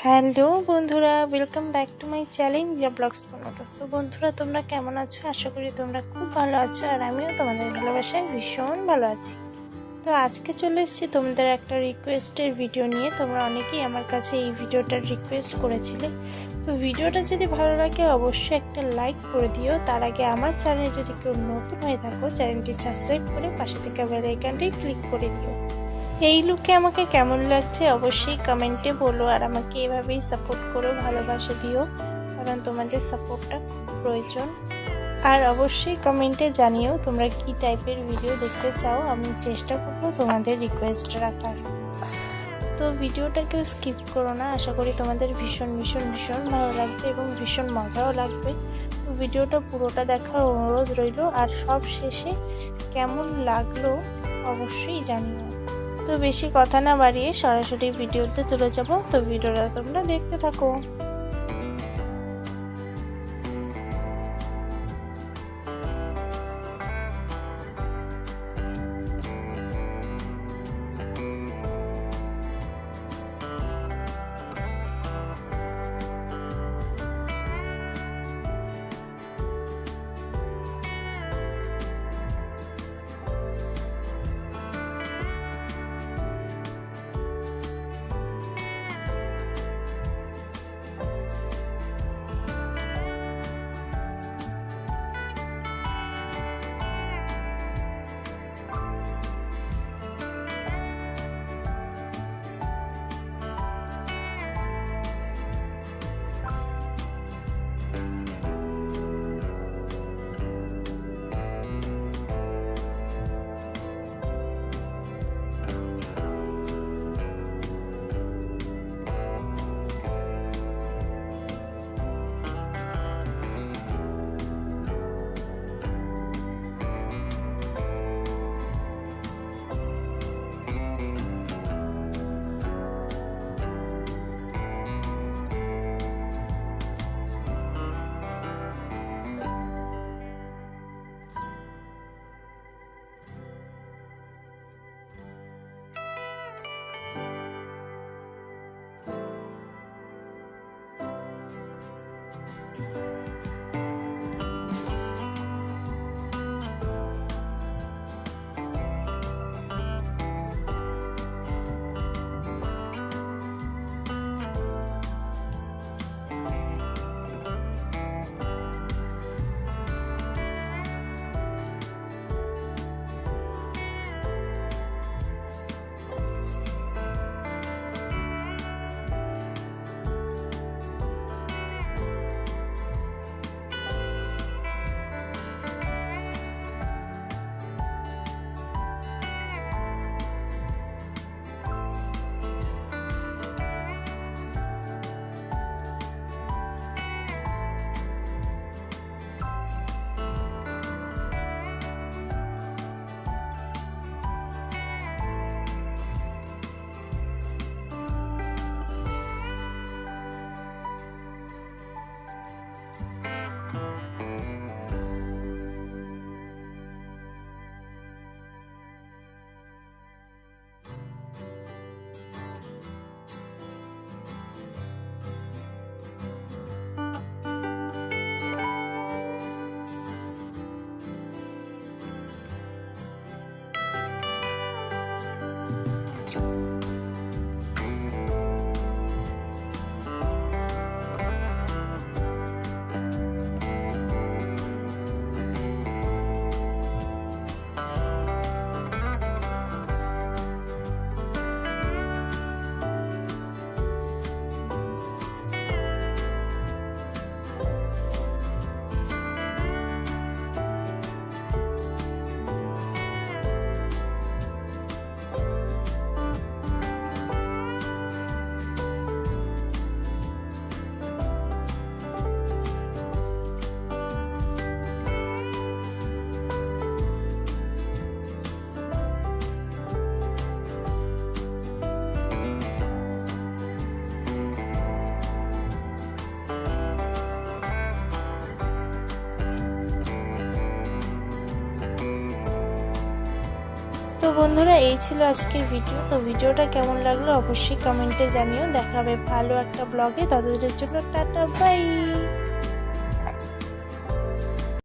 Hello বন্ধুরা, welcome back to my channel Riya blogs পনেরো। তো বন্ধুরা, তোমরা কেমন আছো? আশা করি তোমরা খুব ভালো আছো, আর আমিও তোমাদের ভালোবাসায় ভীষণ ভালো আছি। তো আজকে চলে এসেছি তোমাদের একটা রিকোয়েস্টের ভিডিও নিয়ে। তোমরা অনেকেই আমার কাছে এই ভিডিওটার রিকোয়েস্ট করেছিলে। তো ভিডিওটা যদি ভালো লাগে অবশ্যই একটা লাইক করে দিও। তার আগে আমার চ্যানেলে যদি কেউ নতুন হয়ে থাকো, চ্যানেলটি সাবস্ক্রাইব করে পাশে থেকে বেল আইকনটি ক্লিক করে দিও। এই লুকে আমাকে কেমন লাগছে অবশ্যই কমেন্টে বলো, আর আমাকে এভাবেই সাপোর্ট করো, ভালোবাসা দিও, কারণ তোমাদের সাপোর্টটা খুব প্রয়োজন। আর অবশ্যই কমেন্টে জানিও তোমরা কি টাইপের ভিডিও দেখতে চাও, আমি চেষ্টা করবো তোমাদের রিকোয়েস্ট রাখার। তো ভিডিওটা কেউ স্কিপ করো না, আশা করি তোমাদের ভীষণ ভীষণ ভীষণ ভালো লাগবে এবং ভীষণ মজাও লাগবে। তো ভিডিওটা পুরোটা দেখার অনুরোধ রইল, আর সব শেষে কেমন লাগলো অবশ্যই জানিও। তো বেশি কথা না বাড়িয়ে সরাসরি ভিডিওতে তুলে যাব। তো ভিডিওটা তোমরা দেখতে থাকো। বন্ধুরা এই ছিল আজকের ভিডিও। তো ভিডিওটা কেমন লাগলো অবশ্যই কমেন্টে জানিও। দেখা হবে ভালো একটা ব্লগে, ততদিনের জন্য টাটা বাই।